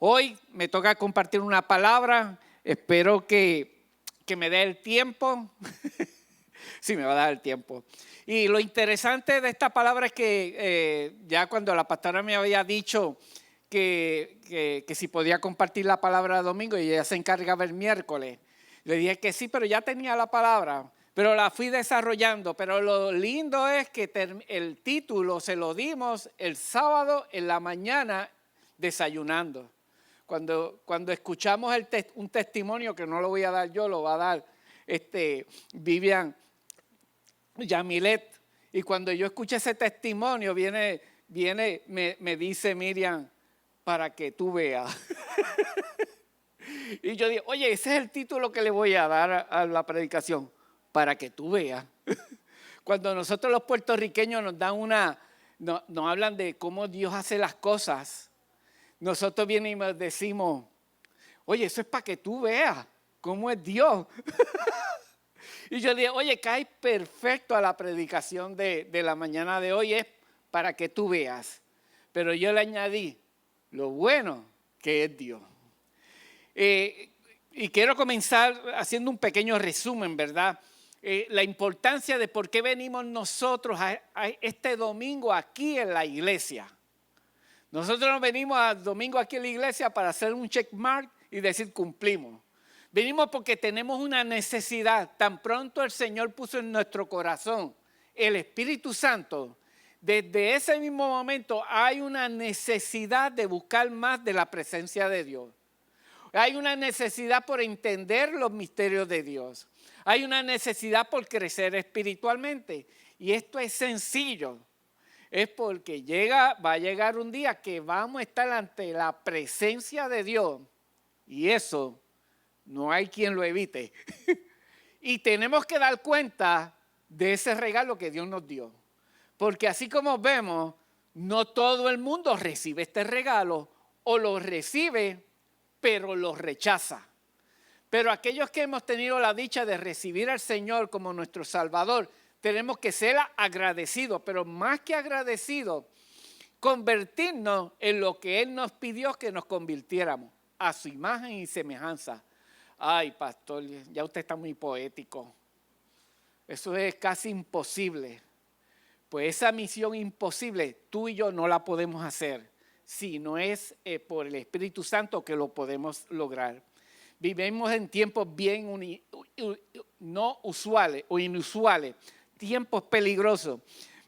Hoy me toca compartir una palabra, espero que me dé el tiempo. Sí, me va a dar el tiempo. Y lo interesante de esta palabra es que ya cuando la pastora me había dicho que si podía compartir la palabra domingo y ella se encargaba el miércoles, le dije que sí, pero ya tenía la palabra, pero la fui desarrollando. Pero lo lindo es que el título se lo dimos el sábado en la mañana desayunando. Cuando escuchamos un testimonio, que no lo voy a dar yo, lo va a dar Vivian Yamilet. Y cuando yo escuché ese testimonio, me dice Miriam, para que tú veas. Y yo digo, oye, ese es el título que le voy a dar a la predicación, para que tú veas. Cuando nosotros los puertorriqueños nos hablan de cómo Dios hace las cosas, nosotros venimos y decimos, oye, eso es para que tú veas cómo es Dios. Y yo digo, oye, cae perfecto a la predicación de la mañana de hoy, es para que tú veas. Pero yo le añadí lo bueno que es Dios. Y quiero comenzar haciendo un pequeño resumen, ¿verdad? La importancia de por qué venimos nosotros a este domingo aquí en la iglesia. Nosotros no venimos al domingo aquí en la iglesia para hacer un checkmark y decir cumplimos. Venimos porque tenemos una necesidad. Tan pronto el Señor puso en nuestro corazón el Espíritu Santo, desde ese mismo momento hay una necesidad de buscar más de la presencia de Dios. Hay una necesidad por entender los misterios de Dios. Hay una necesidad por crecer espiritualmente. Y esto es sencillo. Es porque va a llegar un día que vamos a estar ante la presencia de Dios. Y eso no hay quien lo evite. Y tenemos que dar cuenta de ese regalo que Dios nos dio. Porque así como vemos, no todo el mundo recibe este regalo o lo recibe, pero lo rechaza. Pero aquellos que hemos tenido la dicha de recibir al Señor como nuestro Salvador, tenemos que ser agradecidos, pero más que agradecidos, convertirnos en lo que Él nos pidió que nos convirtiéramos, a su imagen y semejanza. Ay, pastor, ya usted está muy poético. Eso es casi imposible. Pues esa misión imposible, tú y yo no la podemos hacer, si no es por el Espíritu Santo que lo podemos lograr. Vivimos en tiempos bien no usuales o inusuales, tiempos peligrosos.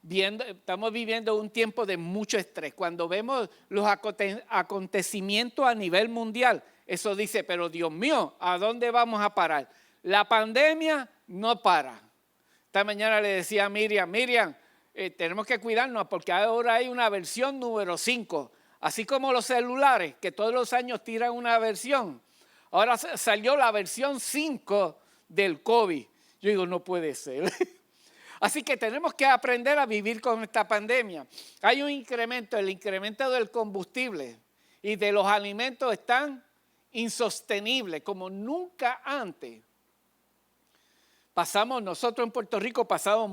Estamos viviendo un tiempo de mucho estrés. Cuando vemos los acontecimientos a nivel mundial, eso dice, pero Dios mío, ¿a dónde vamos a parar? La pandemia no para. Esta mañana le decía a Miriam, tenemos que cuidarnos porque ahora hay una versión número 5. Así como los celulares, que todos los años tiran una versión. Ahora salió la versión 5 del COVID. Yo digo, no puede ser. Así que tenemos que aprender a vivir con esta pandemia. Hay un incremento, el incremento del combustible y de los alimentos están insostenibles como nunca antes. Nosotros en Puerto Rico pasamos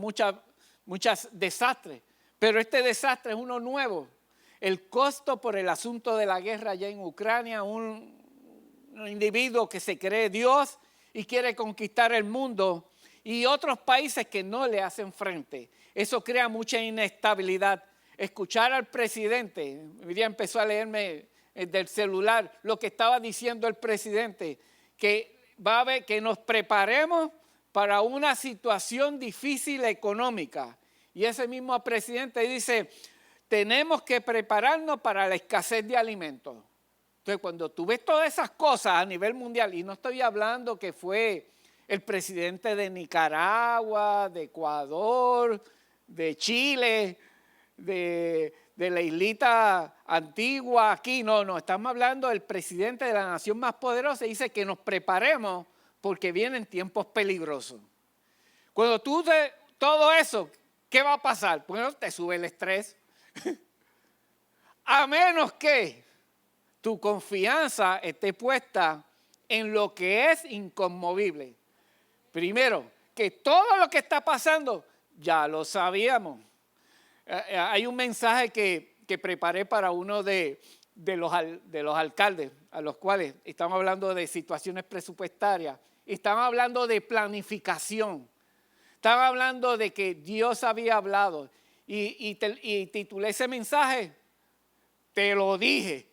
muchos desastres, pero este desastre es uno nuevo. El costo por el asunto de la guerra allá en Ucrania, un individuo que se cree Dios y quiere conquistar el mundo, y otros países que no le hacen frente. Eso crea mucha inestabilidad. Escuchar al presidente, Miriam empezó a leerme del celular lo que estaba diciendo el presidente, que va a haber que nos preparemos para una situación difícil económica. Y ese mismo presidente dice, tenemos que prepararnos para la escasez de alimentos. Entonces, cuando tú ves todas esas cosas a nivel mundial, y no estoy hablando que fue el presidente de Nicaragua, de Ecuador, de Chile, de la islita Antigua, aquí, no, estamos hablando del presidente de la nación más poderosa y dice que nos preparemos porque vienen tiempos peligrosos. Cuando tú todo eso, ¿qué va a pasar? Bueno, te sube el estrés. A menos que tu confianza esté puesta en lo que es inconmovible. Primero, que todo lo que está pasando ya lo sabíamos. Hay un mensaje que preparé para uno de de los alcaldes, a los cuales estamos hablando de situaciones presupuestarias, estamos hablando de planificación, estamos hablando de que Dios había hablado y titulé ese mensaje, te lo dije.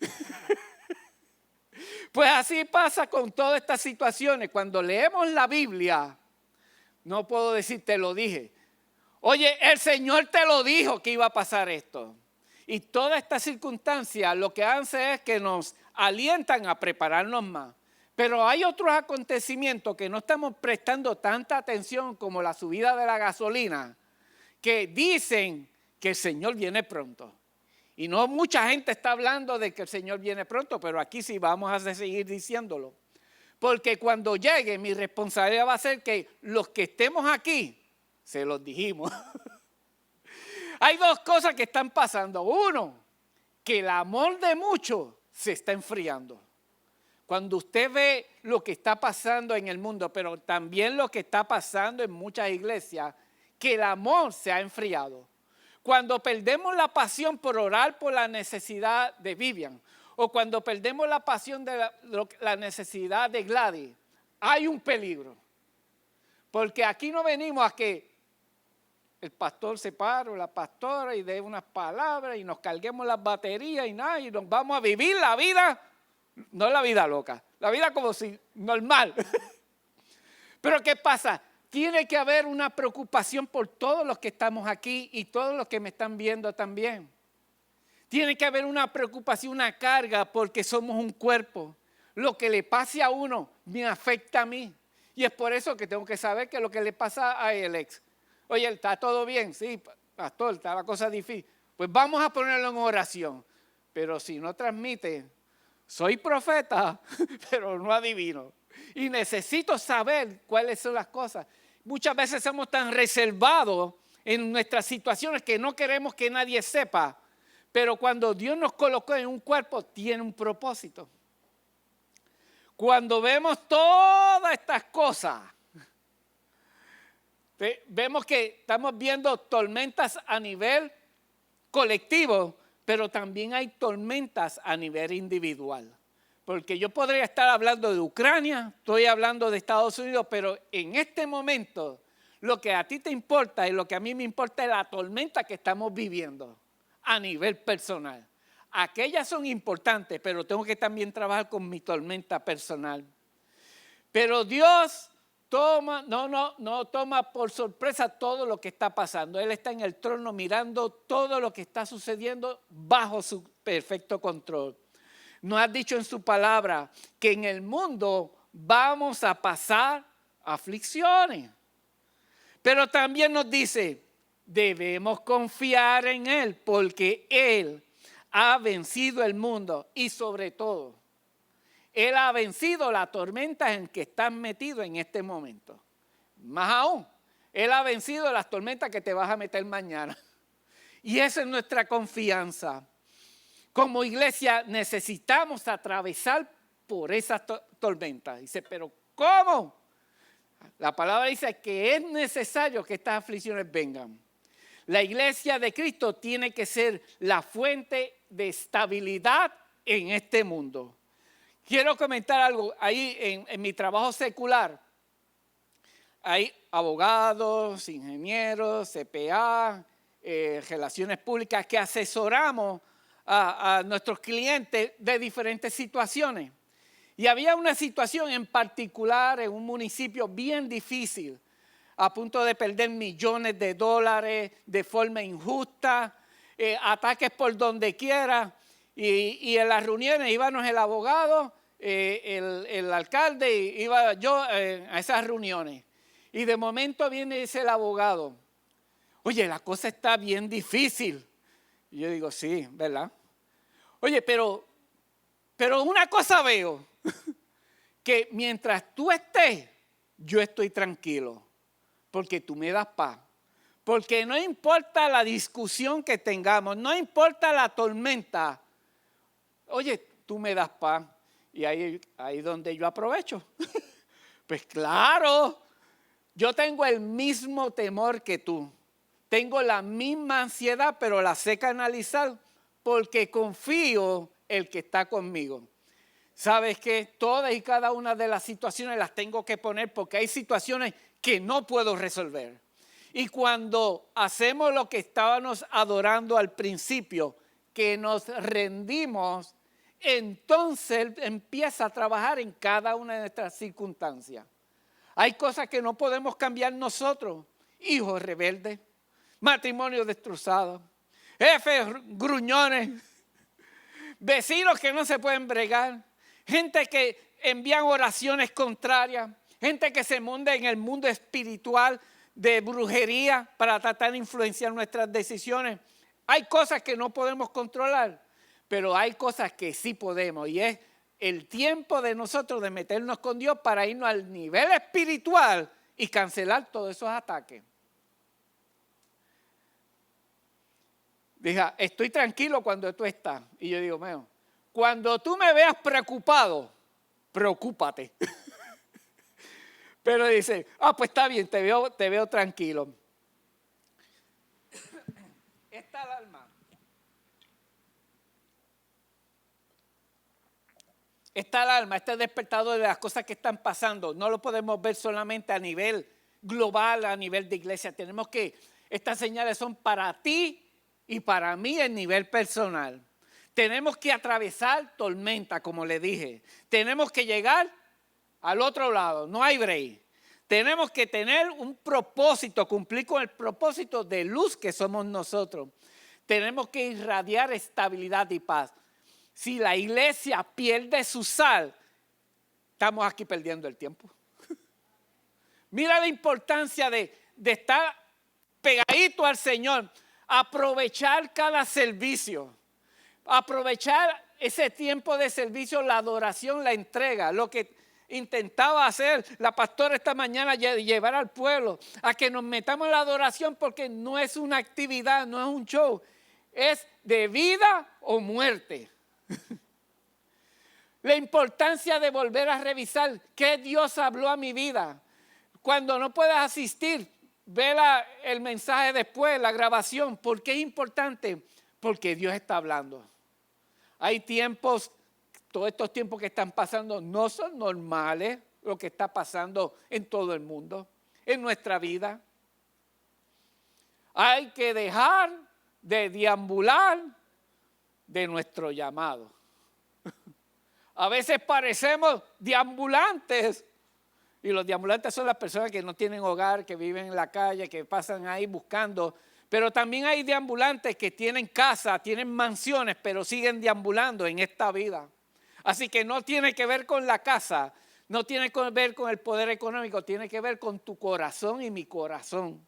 Pues así pasa con todas estas situaciones. Cuando leemos la Biblia, no puedo decir te lo dije. Oye, el Señor te lo dijo que iba a pasar esto. Y todas estas circunstancias lo que hace es que nos alientan a prepararnos más. Pero hay otros acontecimientos que no estamos prestando tanta atención como la subida de la gasolina, que dicen que el Señor viene pronto. Y no mucha gente está hablando de que el Señor viene pronto, pero aquí sí vamos a seguir diciéndolo. Porque cuando llegue, mi responsabilidad va a ser que los que estemos aquí, se los dijimos. Hay dos cosas que están pasando. Uno, que el amor de muchos se está enfriando. Cuando usted ve lo que está pasando en el mundo, pero también lo que está pasando en muchas iglesias, que el amor se ha enfriado. Cuando perdemos la pasión por orar por la necesidad de Vivian, o cuando perdemos la pasión de la necesidad de Gladys, hay un peligro. Porque aquí no venimos a que el pastor se pare o la pastora y dé unas palabras y nos carguemos las baterías y nada, y nos vamos a vivir la vida, no la vida loca, la vida como si normal. Pero ¿qué pasa? Tiene que haber una preocupación por todos los que estamos aquí y todos los que me están viendo también. Tiene que haber una preocupación, una carga, porque somos un cuerpo. Lo que le pase a uno me afecta a mí. Y es por eso que tengo que saber que lo que le pasa a Alex. Oye, ¿está todo bien? Sí, pastor, está la cosa difícil. Pues vamos a ponerlo en oración. Pero si no transmite, soy profeta, pero no adivino. Y necesito saber cuáles son las cosas. Muchas veces somos tan reservados en nuestras situaciones que no queremos que nadie sepa. Pero cuando Dios nos colocó en un cuerpo, tiene un propósito. Cuando vemos todas estas cosas, vemos que estamos viendo tormentas a nivel colectivo, pero también hay tormentas a nivel individual. Porque yo podría estar hablando de Ucrania, estoy hablando de Estados Unidos, pero en este momento lo que a ti te importa y lo que a mí me importa es la tormenta que estamos viviendo a nivel personal. Aquellas son importantes, pero tengo que también trabajar con mi tormenta personal. Pero Dios no toma por sorpresa todo lo que está pasando. Él está en el trono mirando todo lo que está sucediendo bajo su perfecto control. Nos ha dicho en su palabra que en el mundo vamos a pasar aflicciones. Pero también nos dice, debemos confiar en Él porque Él ha vencido el mundo y sobre todo, Él ha vencido la tormenta en que estás metido en este momento. Más aún, Él ha vencido las tormentas que te vas a meter mañana. Y esa es nuestra confianza. Como iglesia necesitamos atravesar por esas tormentas. Dice, pero ¿cómo? La palabra dice que es necesario que estas aflicciones vengan. La iglesia de Cristo tiene que ser la fuente de estabilidad en este mundo. Quiero comentar algo. Ahí en mi trabajo secular hay abogados, ingenieros, CPA, relaciones públicas que asesoramos a nuestros clientes de diferentes situaciones. Y había una situación en particular en un municipio bien difícil, a punto de perder millones de dólares de forma injusta, ataques por donde quiera. Y en las reuniones íbamos el abogado, el alcalde, iba yo a esas reuniones. Y de momento viene y dice el abogado, oye, la cosa está bien difícil. Y yo digo, sí, ¿verdad? Oye, pero una cosa veo, que mientras tú estés, yo estoy tranquilo, porque tú me das paz. Porque no importa la discusión que tengamos, no importa la tormenta, oye, tú me das paz. Y ahí donde yo aprovecho. Pues claro, yo tengo el mismo temor que tú. Tengo la misma ansiedad, pero la sé canalizar porque confío el que está conmigo. ¿Sabes qué? Todas y cada una de las situaciones las tengo que poner porque hay situaciones que no puedo resolver. Y cuando hacemos lo que estábamos adorando al principio, que nos rendimos, entonces Él empieza a trabajar en cada una de nuestras circunstancias. Hay cosas que no podemos cambiar nosotros. Hijos rebeldes, matrimonios destrozados, jefes gruñones, vecinos que no se pueden bregar, gente que envían oraciones contrarias, gente que se monta en el mundo espiritual de brujería para tratar de influenciar nuestras decisiones. Hay cosas que no podemos controlar, pero hay cosas que sí podemos, y es el tiempo de nosotros de meternos con Dios para irnos al nivel espiritual y cancelar todos esos ataques. Dije, estoy tranquilo cuando tú estás. Y yo digo, meo, cuando tú me veas preocupado, preocúpate. Pero dice, pues está bien, te veo tranquilo. Esta alarma. Este despertador de las cosas que están pasando, no lo podemos ver solamente a nivel global, a nivel de iglesia. Tenemos que, estas señales son para ti y para mí en nivel personal. Tenemos que atravesar tormenta, como le dije. Tenemos que llegar al otro lado, no hay break. Tenemos que tener un propósito, cumplir con el propósito de luz que somos nosotros. Tenemos que irradiar estabilidad y paz. Si la iglesia pierde su sal, estamos aquí perdiendo el tiempo. Mira la importancia de estar pegadito al Señor, aprovechar cada servicio, aprovechar ese tiempo de servicio, la adoración, la entrega, lo que intentaba hacer la pastora esta mañana, llevar al pueblo a que nos metamos en la adoración, porque no es una actividad, no es un show, es de vida o muerte. La importancia de volver a revisar qué Dios habló a mi vida. Cuando no puedas asistir, ve el mensaje después, la grabación. ¿Por qué es importante? Porque Dios está hablando. Hay tiempos, todos estos tiempos que están pasando no son normales, lo que está pasando en todo el mundo, en nuestra vida. Hay que dejar de deambular de nuestro llamado. A veces parecemos deambulantes, y los deambulantes son las personas que no tienen hogar, que viven en la calle, que pasan ahí buscando. Pero también hay deambulantes que tienen casa, tienen mansiones, pero siguen deambulando en esta vida. Así que no tiene que ver con la casa, no tiene que ver con el poder económico, tiene que ver con tu corazón y mi corazón.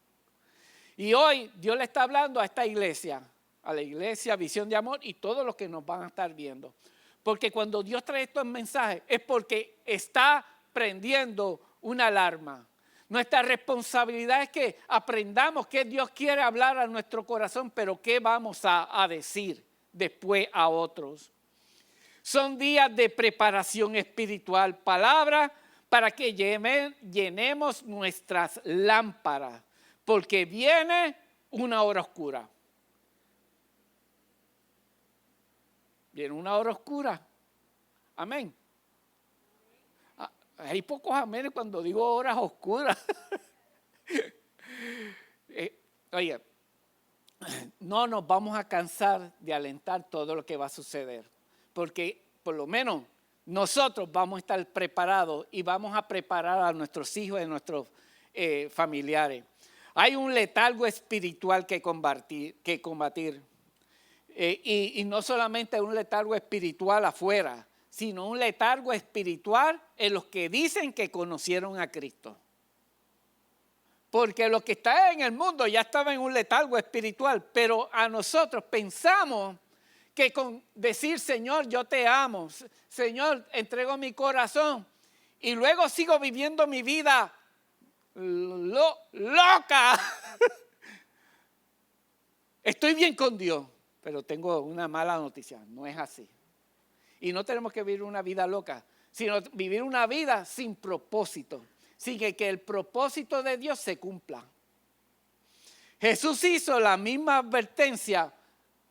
Y hoy Dios le está hablando a esta iglesia, a la iglesia Visión de Amor y todos los que nos van a estar viendo. Porque cuando Dios trae estos mensajes es porque está prendiendo una alarma. Nuestra responsabilidad es que aprendamos qué Dios quiere hablar a nuestro corazón, pero qué vamos a decir después a otros. Son días de preparación espiritual, palabra para que llenemos nuestras lámparas, porque viene una hora oscura. Viene una hora oscura. Amén. Hay pocos amenes cuando digo horas oscuras. Oye, no nos vamos a cansar de alentar todo lo que va a suceder, porque por lo menos nosotros vamos a estar preparados y vamos a preparar a nuestros hijos y a nuestros familiares. Hay un letargo espiritual que combatir. Y no solamente un letargo espiritual afuera, sino un letargo espiritual en los que dicen que conocieron a Cristo. Porque los que están en el mundo ya estaban en un letargo espiritual, pero a nosotros pensamos que con decir, Señor, yo te amo, Señor, entrego mi corazón, y luego sigo viviendo mi vida loca. Estoy bien con Dios, pero tengo una mala noticia, no es así. Y no tenemos que vivir una vida loca, sino vivir una vida sin propósito, sin que el propósito de Dios se cumpla. Jesús hizo la misma advertencia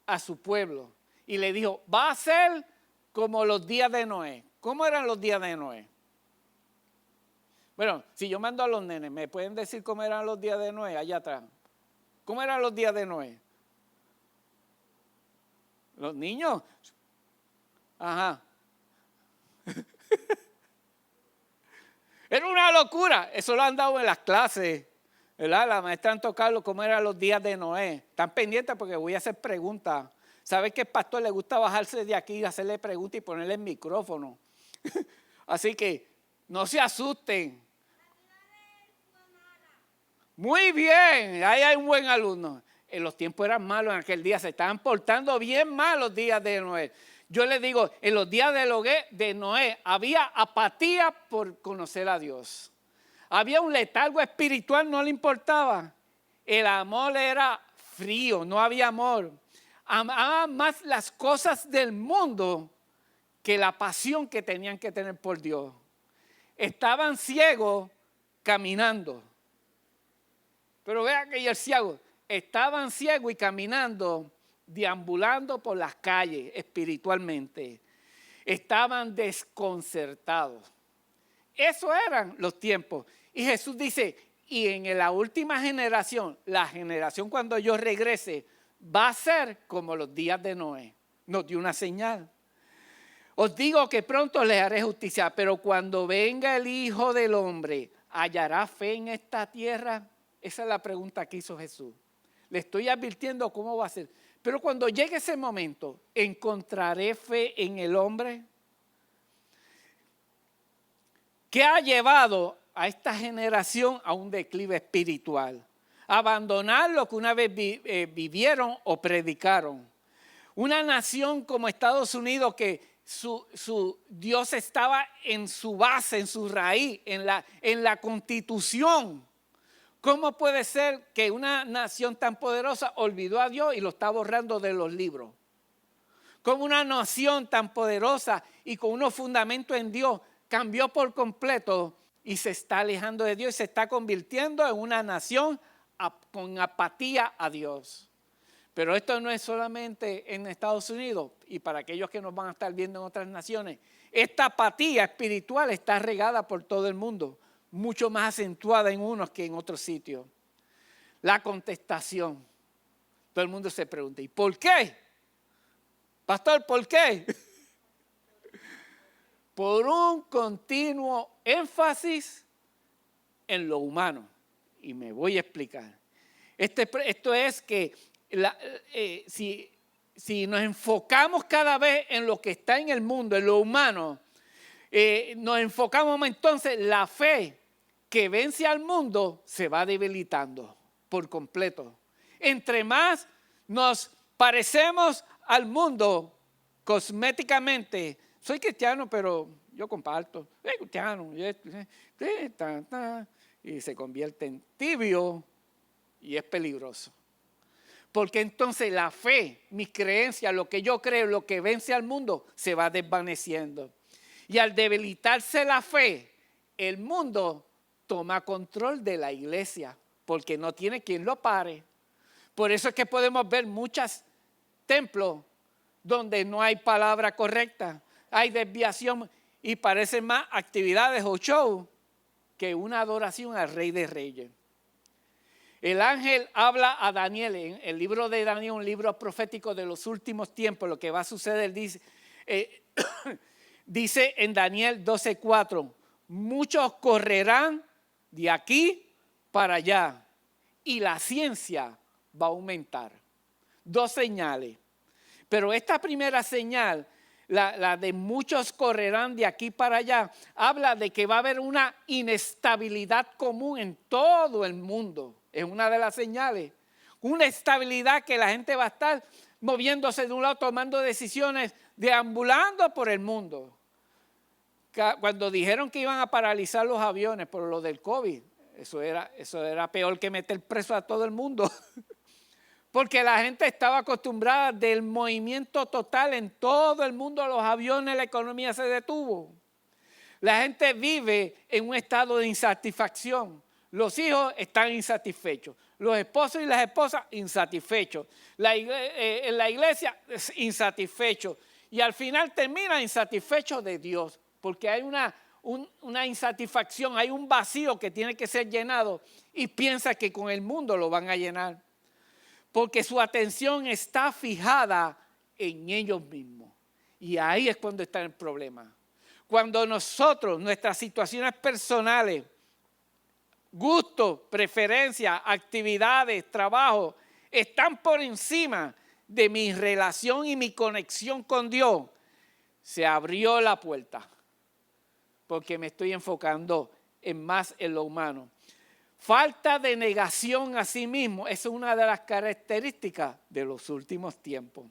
a su pueblo y le dijo, va a ser como los días de Noé. ¿Cómo eran los días de Noé? Bueno, si yo mando a los nenes, ¿me pueden decir cómo eran los días de Noé allá atrás? ¿Cómo eran los días de Noé? Los niños. Ajá. Era una locura. Eso lo han dado en las clases, ¿verdad? La maestra han tocado cómo eran los días de Noé. Están pendientes porque voy a hacer preguntas. ¿Sabes que al pastor le gusta bajarse de aquí y hacerle preguntas y ponerle el micrófono? Así que no se asusten. Muy bien, ahí hay un buen alumno. En los tiempos eran malos en aquel día, se estaban portando bien mal los días de Noé. Yo les digo, en los días de Noé había apatía por conocer a Dios. Había un letargo espiritual, no le importaba. El amor era frío, no había amor. Amaban más las cosas del mundo que la pasión que tenían que tener por Dios. Estaban ciegos caminando. Pero vean que el ciego, estaban ciegos y caminando, deambulando por las calles espiritualmente. Estaban desconcertados. Esos eran los tiempos. Y Jesús dice, y en la última generación, la generación cuando yo regrese, va a ser como los días de Noé. Nos dio una señal. Os digo que pronto les haré justicia, pero cuando venga el Hijo del Hombre, ¿hallará fe en esta tierra? Esa es la pregunta que hizo Jesús. Le estoy advirtiendo cómo va a ser. Pero cuando llegue ese momento, ¿encontraré fe en el hombre? ¿Qué ha llevado a esta generación a un declive espiritual? Abandonar lo que una vez vivieron o predicaron. Una nación como Estados Unidos que su Dios estaba en su base, en su raíz, en la Constitución. ¿Cómo puede ser que una nación tan poderosa olvidó a Dios y lo está borrando de los libros? ¿Cómo una nación tan poderosa y con unos fundamentos en Dios cambió por completo y se está alejando de Dios y se está convirtiendo en una nación con apatía a Dios? Pero esto no es solamente en Estados Unidos y para aquellos que nos van a estar viendo en otras naciones. Esta apatía espiritual está regada por todo el mundo, mucho más acentuada en unos que en otros sitios. La contestación. Todo el mundo se pregunta, ¿y por qué? Pastor, ¿por qué? Por un continuo énfasis en lo humano. Y me voy a explicar. Esto es que si nos enfocamos cada vez en lo que está en el mundo, en lo humano, nos enfocamos entonces, la fe que vence al mundo se va debilitando por completo. Entre más nos parecemos al mundo cosméticamente, soy cristiano, pero yo comparto, soy cristiano, y se convierte en tibio y es peligroso. Porque entonces la fe, mis creencias, lo que yo creo, lo que vence al mundo, se va desvaneciendo. Y al debilitarse la fe, el mundo toma control de la iglesia, porque no tiene quien lo pare. Por eso es que podemos ver muchos templos donde no hay palabra correcta, hay desviación y parecen más actividades o show que una adoración al Rey de Reyes. El ángel habla a Daniel, en el libro de Daniel, un libro profético de los últimos tiempos, lo que va a suceder, dice en Daniel 12:4, muchos correrán de aquí para allá y la ciencia va a aumentar. Dos señales. Pero esta primera señal, la de muchos correrán de aquí para allá, habla de que va a haber una inestabilidad común en todo el mundo. Es una de las señales. Una estabilidad que la gente va a estar moviéndose de un lado, tomando decisiones, deambulando por el mundo. Cuando dijeron que iban a paralizar los aviones por lo del COVID, eso era peor que meter preso a todo el mundo. Porque la gente estaba acostumbrada del movimiento total en todo el mundo, los aviones, la economía se detuvo. La gente vive en un estado de insatisfacción. Los hijos están insatisfechos, los esposos y las esposas insatisfechos, en la iglesia insatisfechos. y al final termina insatisfecho de Dios, porque hay una insatisfacción, hay un vacío que tiene que ser llenado y piensa que con el mundo lo van a llenar, porque su atención está fijada en ellos mismos. Y ahí es cuando está el problema. Cuando nosotros, nuestras situaciones personales, gustos, preferencias, actividades, trabajo, están por encima de mi relación y mi conexión con Dios, se abrió la puerta, porque me estoy enfocando más en lo humano. Falta de negación a sí mismo es una de las características de los últimos tiempos.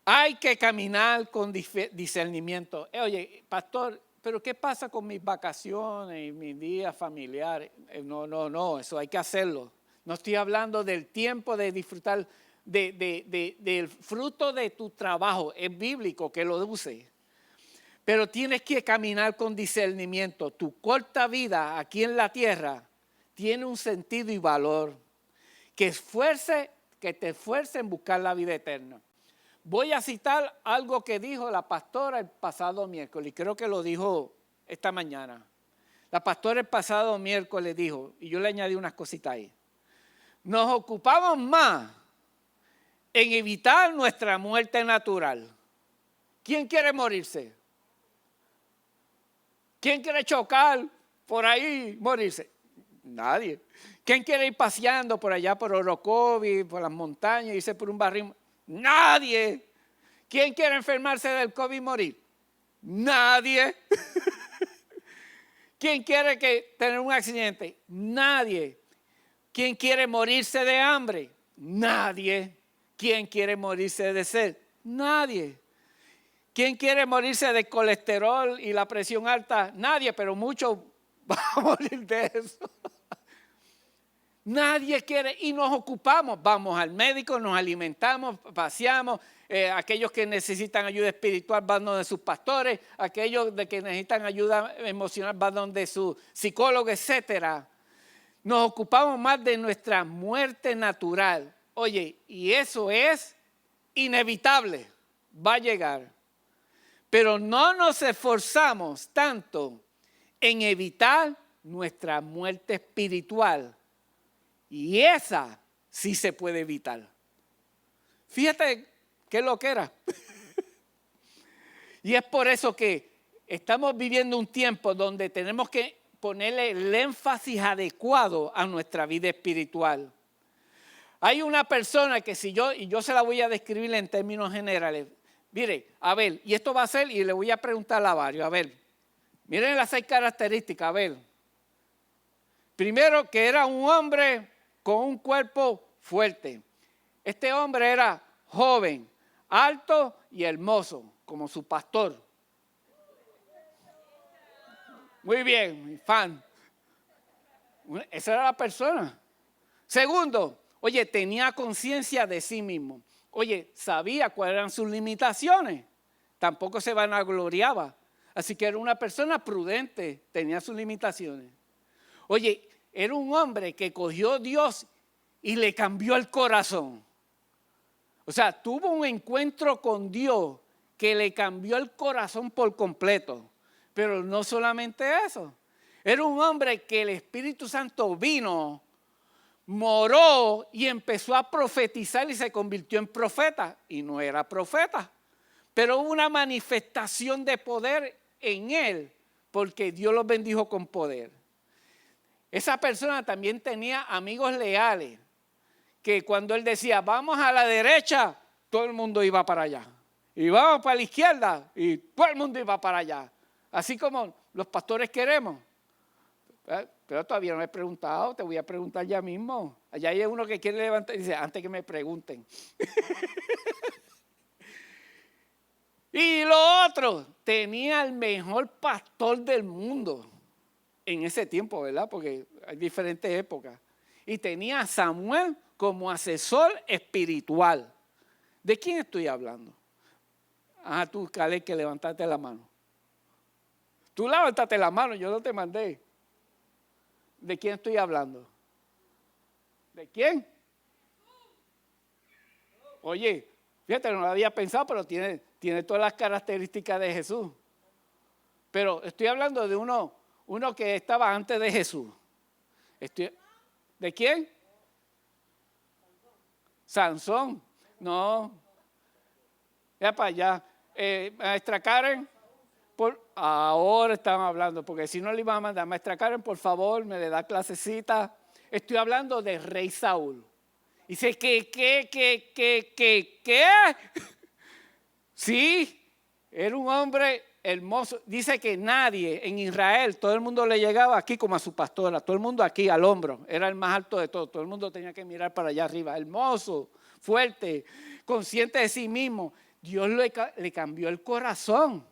Hay que caminar con discernimiento. Oye, pastor, pero ¿qué pasa con mis vacaciones y mis días familiares? No, eso hay que hacerlo. No estoy hablando del tiempo de disfrutar del fruto de tu trabajo. Es bíblico que lo use. Pero tienes que caminar con discernimiento. Tu corta vida aquí en la tierra tiene un sentido y valor. Que te esfuerce en buscar la vida eterna. Voy a citar algo que dijo la pastora el pasado miércoles, y creo que lo dijo esta mañana. La pastora el pasado miércoles dijo, y yo le añadí unas cositas ahí, nos ocupamos más en evitar nuestra muerte natural. ¿Quién quiere morirse? ¿Quién quiere chocar por ahí, morirse? Nadie. ¿Quién quiere ir paseando por allá por Orocovi, por las montañas, irse por un barril? Nadie. ¿Quién quiere enfermarse del COVID y morir? Nadie. ¿Quién quiere tener un accidente? Nadie. ¿Quién quiere morirse de hambre? Nadie. ¿Quién quiere morirse de sed? Nadie. ¿Quién quiere morirse de colesterol y la presión alta? Nadie, pero muchos van a morir de eso. Nadie quiere y nos ocupamos, vamos al médico, nos alimentamos, paseamos, aquellos que necesitan ayuda espiritual van donde sus pastores, aquellos que necesitan ayuda emocional van donde su psicólogo, etc. Nos ocupamos más de nuestra muerte natural. Oye, y eso es inevitable, va a llegar. Pero no nos esforzamos tanto en evitar nuestra muerte espiritual. Y esa sí se puede evitar. Fíjate qué loquera. Y es por eso que estamos viviendo un tiempo donde tenemos que ponerle el énfasis adecuado a nuestra vida espiritual. Hay una persona que yo se la voy a describir en términos generales. Mire, a ver, y esto va a ser, y le voy a preguntar a varios, a ver, miren las 6 características, a ver. Primero, que era un hombre con un cuerpo fuerte. Este hombre era joven, alto y hermoso, como su pastor. Muy bien, mi fan. Esa era la persona. Segundo, oye, tenía conciencia de sí mismo. Oye, sabía cuáles eran sus limitaciones. Tampoco se vanagloriaba. Así que era una persona prudente, tenía sus limitaciones. Oye, era un hombre que cogió a Dios y le cambió el corazón. O sea, tuvo un encuentro con Dios que le cambió el corazón por completo. Pero no solamente eso. Era un hombre que el Espíritu Santo vino, moró y empezó a profetizar y se convirtió en profeta. Y no era profeta. Pero hubo una manifestación de poder en él porque Dios los bendijo con poder. Esa persona también tenía amigos leales, que cuando él decía, vamos a la derecha, todo el mundo iba para allá. Y vamos para la izquierda, y todo el mundo iba para allá. Así como los pastores queremos. Pero todavía no me he preguntado, te voy a preguntar ya mismo. Allá hay uno que quiere levantar y dice, antes que me pregunten. Y lo otro, tenía el mejor pastor del mundo. En ese tiempo, ¿verdad? Porque hay diferentes épocas. Y tenía a Samuel como asesor espiritual. ¿De quién estoy hablando? Ah, tú, Caleb, que levantaste la mano. Tú levantaste la mano, yo no te mandé. ¿De quién estoy hablando? ¿De quién? Oye, fíjate, no lo había pensado, pero tiene todas las características de Jesús. Pero estoy hablando de uno que estaba antes de Jesús. ¿De quién? Sansón. No. Ya para allá. Maestra Karen, ahora están hablando, porque si no le iban a mandar. Maestra Karen, por favor, me le da clasecita. Estoy hablando del rey Saúl. Dice, ¿qué? Sí, era un hombre hermoso. Dice que nadie en Israel, todo el mundo le llegaba aquí como a su pastora, todo el mundo aquí al hombro, era el más alto de todos, todo el mundo tenía que mirar para allá arriba, hermoso, fuerte, consciente de sí mismo. Dios le cambió el corazón,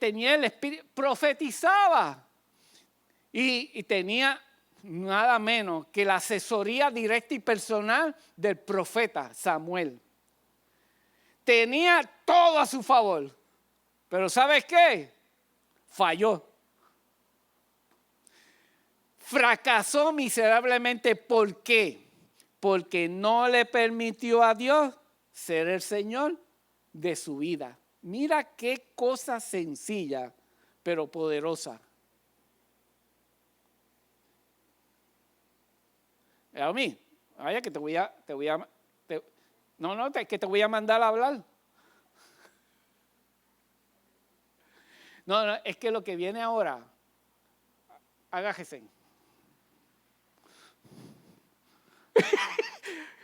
tenía el espíritu, profetizaba y tenía nada menos que la asesoría directa y personal del profeta Samuel. Tenía todo a su favor. Pero ¿sabes qué? Falló. Fracasó miserablemente. ¿Por qué? Porque no le permitió a Dios ser el Señor de su vida. Mira qué cosa sencilla, pero poderosa. A mí, vaya que te voy a mandar a hablar. No, es que lo que viene ahora, agájese.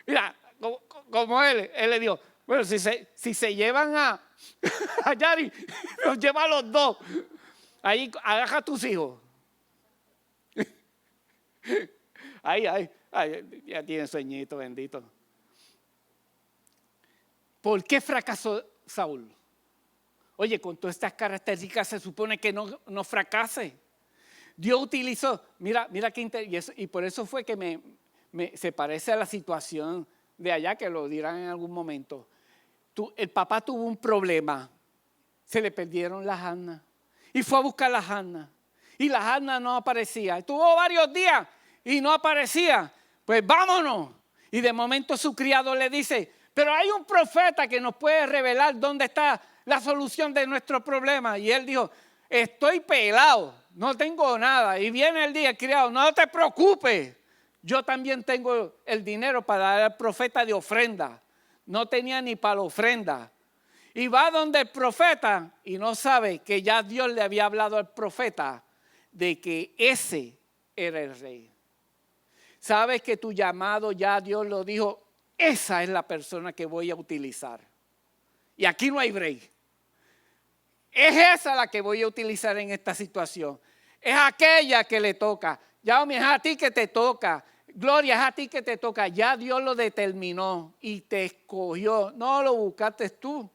Mira, como él le dijo, bueno, si se llevan a Yari, los lleva a los dos. Ahí agaja a tus hijos. Ay, ya tiene sueñito, bendito. ¿Por qué fracasó Saúl? Oye, con todas estas características se supone que no fracase. Dios utilizó, mira qué interesante, y por eso fue que se parece a la situación de allá, que lo dirán en algún momento. El papá tuvo un problema, se le perdieron las asnas, y fue a buscar las asnas, y las asnas no aparecía. Estuvo varios días y no aparecía. Pues vámonos. Y de momento su criado le dice, pero hay un profeta que nos puede revelar dónde está la solución de nuestro problema. Y él dijo, estoy pelado, no tengo nada. Y viene el día, el criado, no te preocupes, yo también tengo el dinero para dar al profeta de ofrenda. No tenía ni para la ofrenda. Y va donde el profeta y no sabe que ya Dios le había hablado al profeta de que ese era el rey. Sabes que tu llamado ya Dios lo dijo, esa es la persona que voy a utilizar. Y aquí no hay break. Es esa la que voy a utilizar en esta situación. Es aquella que le toca. Ya, es a ti que te toca. Gloria, es a ti que te toca. Ya Dios lo determinó y te escogió. No lo buscaste tú.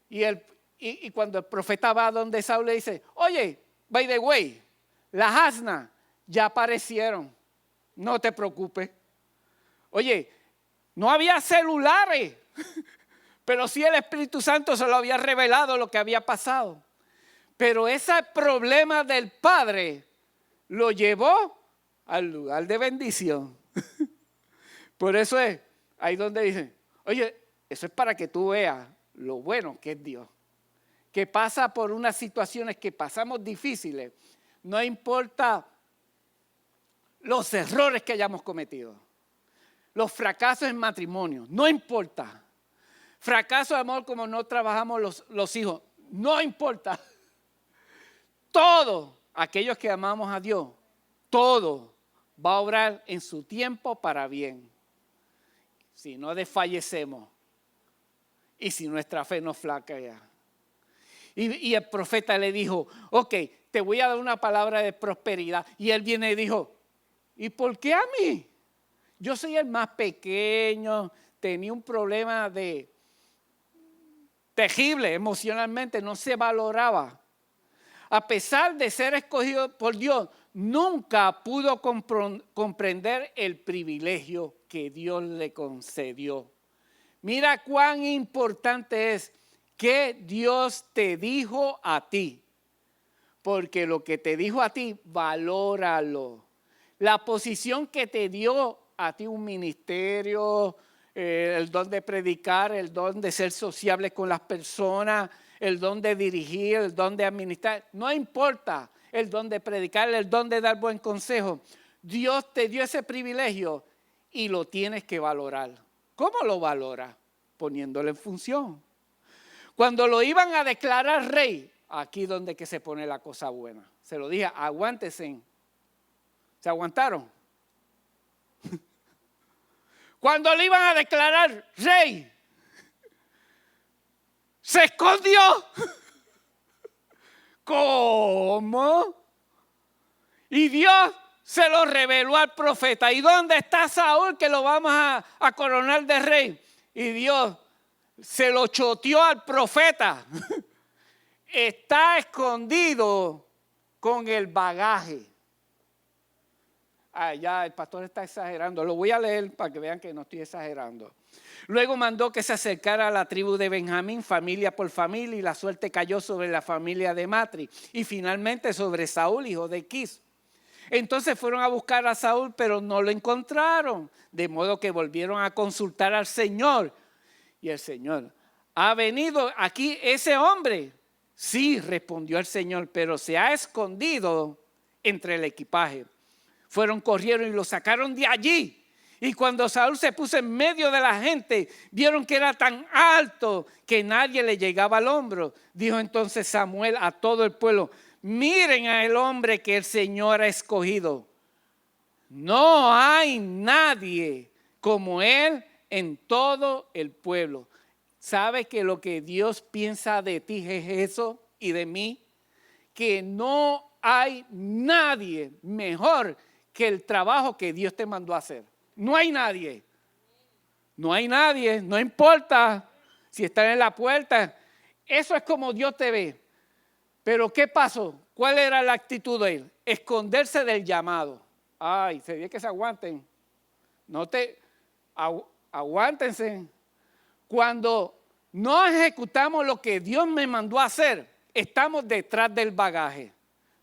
Y cuando el profeta va donde Saúl le dice, oye, by the way, las asnas ya aparecieron. No te preocupes. Oye, no había celulares. Pero sí el Espíritu Santo se lo había revelado lo que había pasado. Pero ese problema del Padre lo llevó al lugar de bendición. Por eso es ahí donde dicen, oye, eso es para que tú veas lo bueno que es Dios. Que pasa por unas situaciones que pasamos difíciles. No importa los errores que hayamos cometido. Los fracasos en matrimonio, no importa. Fracaso de amor como no trabajamos los hijos, no importa. Todo, aquellos que amamos a Dios, todo va a obrar en su tiempo para bien. Si no desfallecemos y si nuestra fe no flaquea. Y el profeta le dijo, ok, te voy a dar una palabra de prosperidad. Y él viene y dijo, ¿y por qué a mí? Yo soy el más pequeño, tenía un problema terrible emocionalmente, no se valoraba. A pesar de ser escogido por Dios, nunca pudo comprender el privilegio que Dios le concedió. Mira cuán importante es que Dios te dijo a ti, porque lo que te dijo a ti, valóralo. La posición que te dio a ti un ministerio, el don de predicar, el don de ser sociable con las personas, el don de dirigir, el don de administrar. No importa el don de predicar, el don de dar buen consejo. Dios te dio ese privilegio y lo tienes que valorar. ¿Cómo lo valora? Poniéndolo en función. Cuando lo iban a declarar rey, aquí donde que se pone la cosa buena. Se lo dije, aguántense. ¿Se aguantaron? Cuando le iban a declarar rey, se escondió. ¿Cómo? Y Dios se lo reveló al profeta. ¿Y dónde está Saúl que lo vamos a coronar de rey? Y Dios se lo choteó al profeta. Está escondido con el bagaje. Ya el pastor está exagerando. Lo voy a leer para que vean que no estoy exagerando. Luego mandó que se acercara a la tribu de Benjamín, familia por familia, y la suerte cayó sobre la familia de Matri y finalmente sobre Saúl, hijo de Quis. Entonces fueron a buscar a Saúl, pero no lo encontraron, de modo que volvieron a consultar al Señor. Y el Señor, ¿ha venido aquí ese hombre? Sí, respondió el Señor, pero se ha escondido entre el equipaje. Corrieron y lo sacaron de allí. Y cuando Saúl se puso en medio de la gente, vieron que era tan alto que nadie le llegaba al hombro. Dijo entonces Samuel a todo el pueblo, miren al hombre que el Señor ha escogido. No hay nadie como él en todo el pueblo. ¿Sabe que lo que Dios piensa de ti es eso y de mí? Que no hay nadie mejor que el trabajo que Dios te mandó a hacer. No hay nadie. No hay nadie. No importa si están en la puerta. Eso es como Dios te ve. Pero ¿qué pasó? ¿Cuál era la actitud de él? Esconderse del llamado. Ay, se ve que se aguanten. Aguántense. Cuando no ejecutamos lo que Dios me mandó a hacer, estamos detrás del bagaje.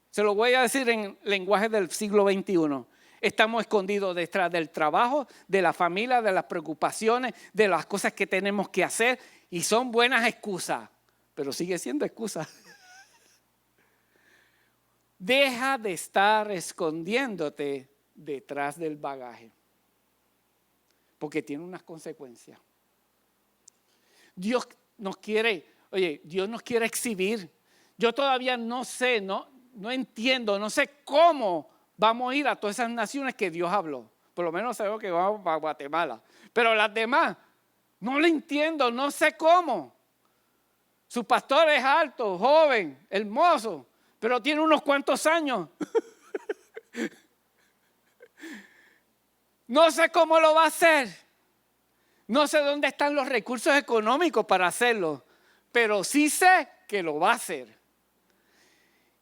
Se lo voy a decir en lenguaje del siglo XXI. Estamos escondidos detrás del trabajo, de la familia, de las preocupaciones, de las cosas que tenemos que hacer. Y son buenas excusas, pero sigue siendo excusa. Deja de estar escondiéndote detrás del bagaje, porque tiene unas consecuencias. Dios nos quiere exhibir. Yo todavía no sé, no entiendo, no sé cómo vamos a ir a todas esas naciones que Dios habló. Por lo menos sabemos que vamos a Guatemala. Pero las demás, no lo entiendo, no sé cómo. Su pastor es alto, joven, hermoso, pero tiene unos cuantos años. No sé cómo lo va a hacer. No sé dónde están los recursos económicos para hacerlo, pero sí sé que lo va a hacer.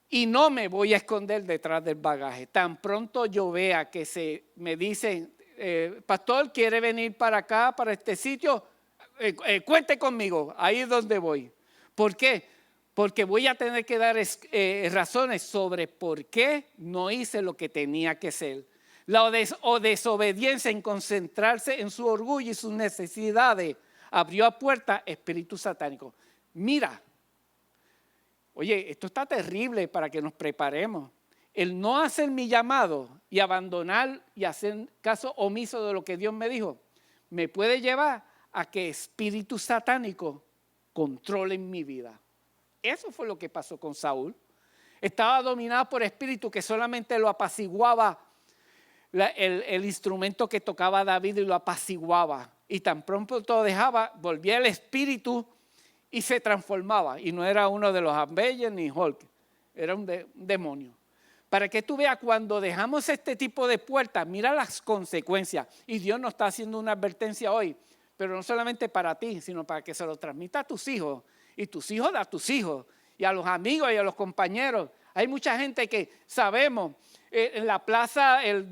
Y no me voy a esconder detrás del bagaje. Tan pronto yo vea que me dicen, pastor, ¿quiere venir para acá, para este sitio? Cuente conmigo, ahí es donde voy. ¿Por qué? Porque voy a tener que dar razones sobre por qué no hice lo que tenía que hacer. La desobediencia en concentrarse en su orgullo y sus necesidades abrió a puerta espíritu satánico. Mira, oye, esto está terrible para que nos preparemos. El no hacer mi llamado y abandonar y hacer caso omiso de lo que Dios me dijo, me puede llevar a que espíritu satánico controlen mi vida. Eso fue lo que pasó con Saúl. Estaba dominado por espíritu que solamente lo apaciguaba el instrumento que tocaba David y lo apaciguaba. Y tan pronto todo dejaba, volvía el espíritu y se transformaba. Y no era uno de los Avengers ni Hulk, era un demonio. Para que tú veas, cuando dejamos este tipo de puertas, mira las consecuencias. Y Dios nos está haciendo una advertencia hoy, pero no solamente para ti, sino para que se lo transmita a tus hijos. Y tus hijos a tus hijos, y a los amigos y a los compañeros. Hay mucha gente que sabemos, en la plaza el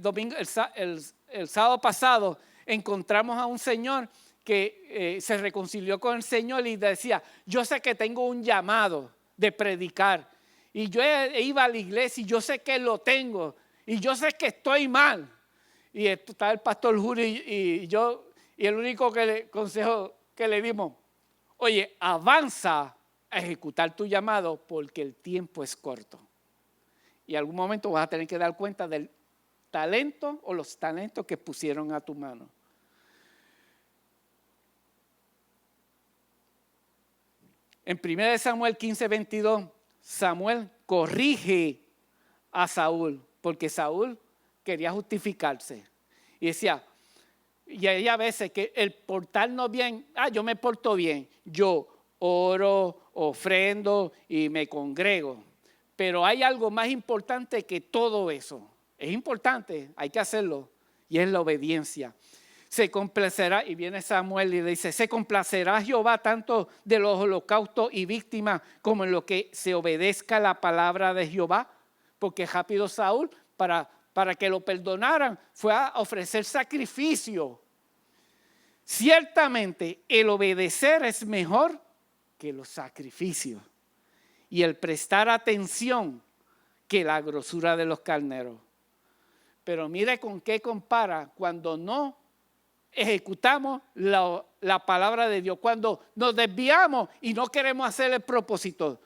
sábado pasado, encontramos a un señor que se reconcilió con el Señor y decía, yo sé que tengo un llamado de predicar. Y yo iba a la iglesia y yo sé que lo tengo. Y yo sé que estoy mal. y está el pastor Julio y yo, y el único consejo que le dimos, oye, avanza a ejecutar tu llamado porque el tiempo es corto. Y en algún momento vas a tener que dar cuenta del talento o los talentos que pusieron a tu mano. En 1 Samuel 15:22, Samuel corrige a Saúl, porque Saúl quería justificarse. Y decía, y hay a veces que el portarnos bien, yo me porto bien, yo oro, ofrendo y me congrego. Pero hay algo más importante que todo eso. Es importante, hay que hacerlo, y es la obediencia. Se complacerá, y viene Samuel y dice, se complacerá Jehová tanto de los holocaustos y víctimas como en lo que se obedezca la palabra de Jehová. Porque rápido Saúl, para que lo perdonaran, fue a ofrecer sacrificio. Ciertamente el obedecer es mejor que los sacrificios y el prestar atención que la grosura de los carneros. Pero mire con qué compara cuando no ejecutamos la palabra de Dios, cuando nos desviamos y no queremos hacer el propósito.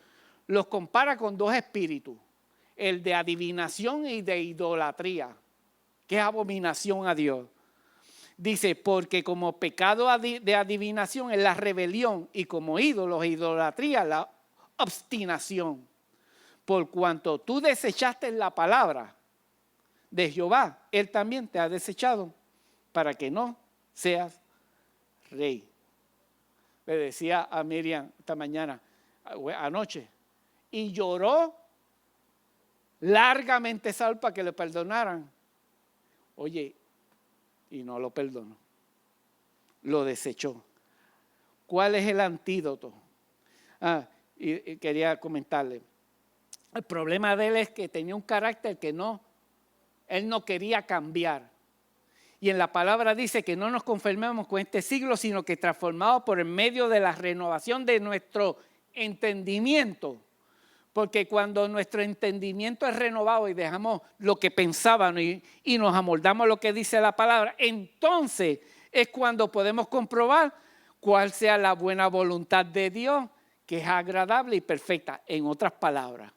Los compara con dos espíritus, el de adivinación y de idolatría, que es abominación a Dios. Dice, porque como pecado de adivinación es la rebelión y como ídolos e idolatría la obstinación. Por cuanto tú desechaste la palabra de Jehová, Él también te ha desechado para que no seas rey. Le decía a Miriam esta mañana, anoche, y lloró largamente Saúl para que le perdonaran. Oye, y no lo perdonó, lo desechó. ¿Cuál es el antídoto? Y quería comentarle, el problema de él es que tenía un carácter que él no quería cambiar. Y en la palabra dice que no nos conformemos con este siglo, sino que transformados por el medio de la renovación de nuestro entendimiento. Porque cuando nuestro entendimiento es renovado y dejamos lo que pensábamos y nos amoldamos a lo que dice la palabra, entonces es cuando podemos comprobar cuál sea la buena voluntad de Dios, que es agradable y perfecta. En otras palabras,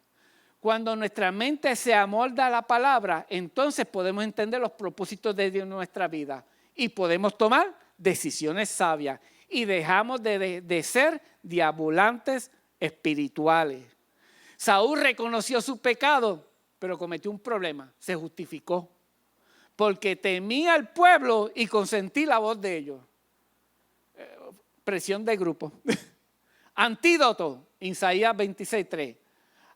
cuando nuestra mente se amolda a la palabra, entonces podemos entender los propósitos de Dios en nuestra vida y podemos tomar decisiones sabias y dejamos de ser diabolantes espirituales. Saúl reconoció su pecado, pero cometió un problema, se justificó, porque temía al pueblo y consentí la voz de ellos. Presión de grupo. Antídoto, Isaías 26:3.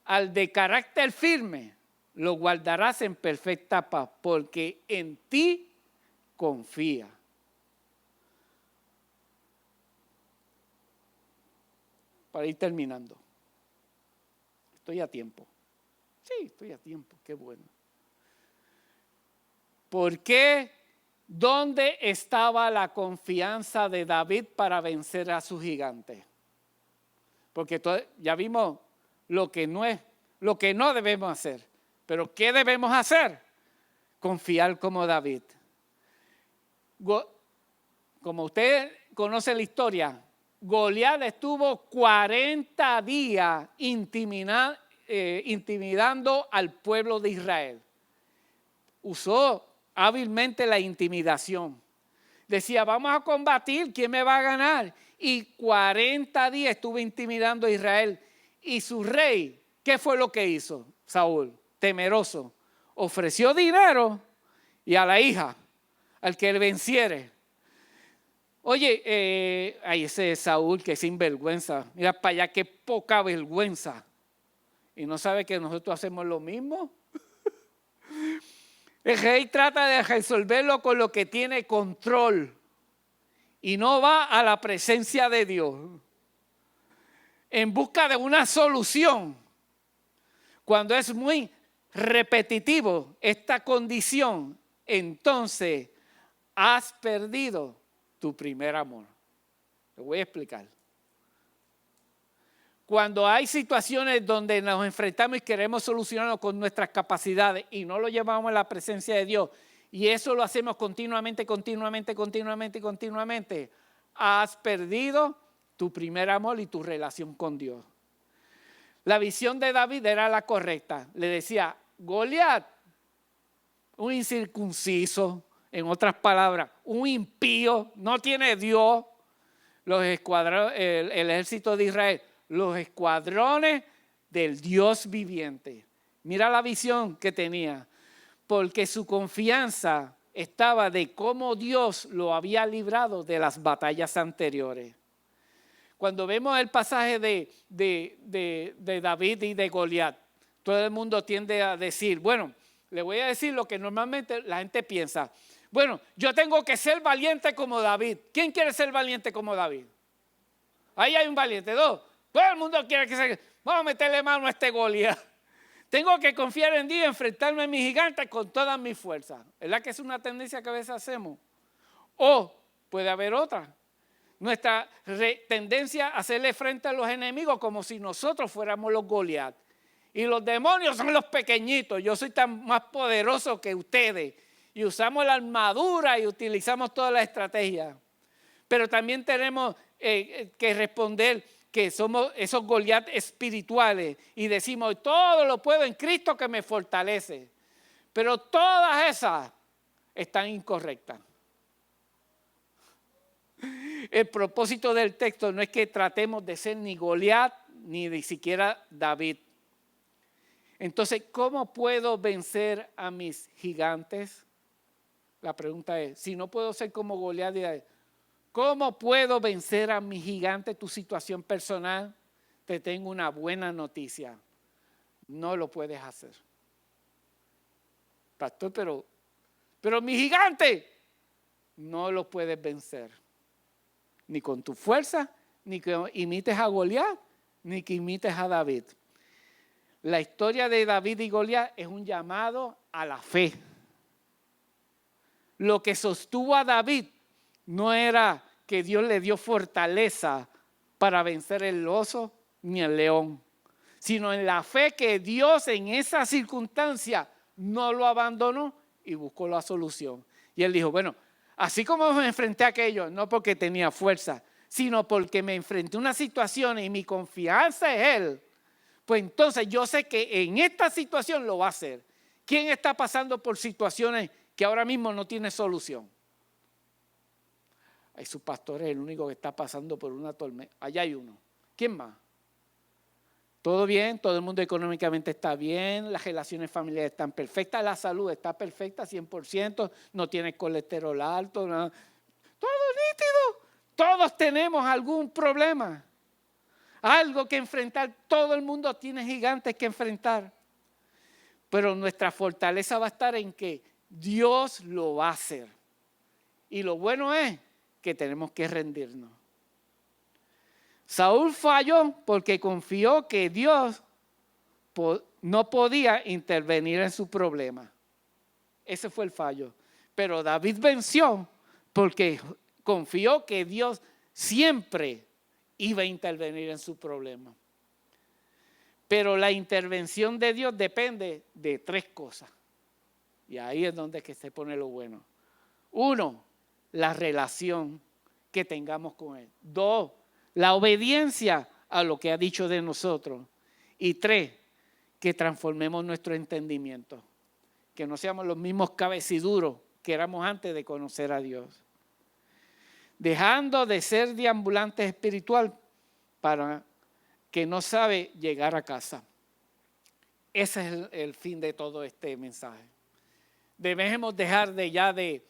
Al de carácter firme, lo guardarás en perfecta paz, porque en ti confía. Para ir terminando. Estoy a tiempo. Sí, estoy a tiempo, qué bueno. ¿Por qué? ¿Dónde estaba la confianza de David para vencer a su gigante? Porque ya vimos lo que no debemos hacer. Pero ¿qué debemos hacer? Confiar como David. Como usted conoce la historia, Goliat estuvo 40 días intimidando al pueblo de Israel. Usó hábilmente la intimidación. Decía, vamos a combatir, ¿quién me va a ganar? Y 40 días estuvo intimidando a Israel. Y su rey, ¿qué fue lo que hizo? Saúl, temeroso, ofreció dinero y a la hija, al que le venciere. Oye, ese Saúl que es sinvergüenza, mira para allá, qué poca vergüenza. Y no sabe que nosotros hacemos lo mismo. El rey trata de resolverlo con lo que tiene control y no va a la presencia de Dios en busca de una solución. Cuando es muy repetitivo esta condición, entonces has perdido tu primer amor. Te voy a explicar. Cuando hay situaciones donde nos enfrentamos y queremos solucionarlo con nuestras capacidades y no lo llevamos a la presencia de Dios y eso lo hacemos continuamente, has perdido tu primer amor y tu relación con Dios. La visión de David era la correcta. Le decía, Goliat, un incircunciso, en otras palabras, un impío, no tiene Dios. El ejército de Israel, los escuadrones del Dios viviente. Mira la visión que tenía, porque su confianza estaba de cómo Dios lo había librado de las batallas anteriores. Cuando vemos el pasaje de David y de Goliat, todo el mundo tiende a decir, bueno, le voy a decir lo que normalmente la gente piensa. Bueno, yo tengo que ser valiente como David. ¿Quién quiere ser valiente como David? Ahí hay un valiente. Dos. Todo el mundo quiere que se... Vamos a meterle mano a este Goliat. Tengo que confiar en Dios y enfrentarme a mi gigante con todas mis fuerzas. ¿Verdad que es una tendencia que a veces hacemos? O puede haber otra. Nuestra tendencia a hacerle frente a los enemigos como si nosotros fuéramos los Goliat. Y los demonios son los pequeñitos. Yo soy tan más poderoso que ustedes. Y usamos la armadura y utilizamos todas las estrategias. Pero también tenemos que responder que somos esos Goliat espirituales. Y decimos, todo lo puedo en Cristo que me fortalece. Pero todas esas están incorrectas. El propósito del texto no es que tratemos de ser ni Goliat ni ni siquiera David. Entonces, ¿cómo puedo vencer a mis gigantes? La pregunta es, si no puedo ser como Goliat, ¿cómo puedo vencer a mis gigantes? Tu situación personal, te tengo una buena noticia. No lo puedes hacer. Pastor, pero mi gigante, no lo puedes vencer. Ni con tu fuerza, ni que imites a Goliat, ni que imites a David. La historia de David y Goliat es un llamado a la fe. Lo que sostuvo a David no era que Dios le dio fortaleza para vencer el oso ni el león, sino en la fe que Dios en esa circunstancia no lo abandonó y buscó la solución. Y él dijo, bueno, así como me enfrenté a aquello, no porque tenía fuerza, sino porque me enfrenté a una situación y mi confianza es Él, pues entonces yo sé que en esta situación lo va a hacer. ¿Quién está pasando por situaciones que ahora mismo no tiene solución? Ay, su pastor es el único que está pasando por una tormenta. Allá hay uno. ¿Quién más? Todo bien, todo el mundo económicamente está bien, las relaciones familiares están perfectas, la salud está perfecta 100%, no tiene colesterol alto, nada. Todo nítido. Todos tenemos algún problema, algo que enfrentar. Todo el mundo tiene gigantes que enfrentar. Pero nuestra fortaleza va a estar en que Dios lo va a hacer. Y lo bueno es que tenemos que rendirnos. Saúl falló porque confió que Dios no podía intervenir en su problema. Ese fue el fallo. Pero David venció porque confió que Dios siempre iba a intervenir en su problema. Pero la intervención de Dios depende de tres cosas. Y ahí es donde que se pone lo bueno. Uno, la relación que tengamos con Él. Dos, la obediencia a lo que ha dicho de nosotros. Y tres, que transformemos nuestro entendimiento. Que no seamos los mismos cabeciduros que éramos antes de conocer a Dios. Dejando de ser deambulantes espiritual para que no sabe llegar a casa. Ese es el fin de todo este mensaje. Debemos dejar de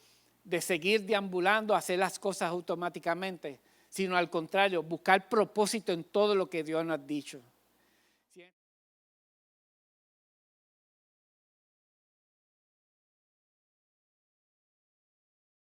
seguir deambulando, hacer las cosas automáticamente, sino al contrario, buscar propósito en todo lo que Dios nos ha dicho.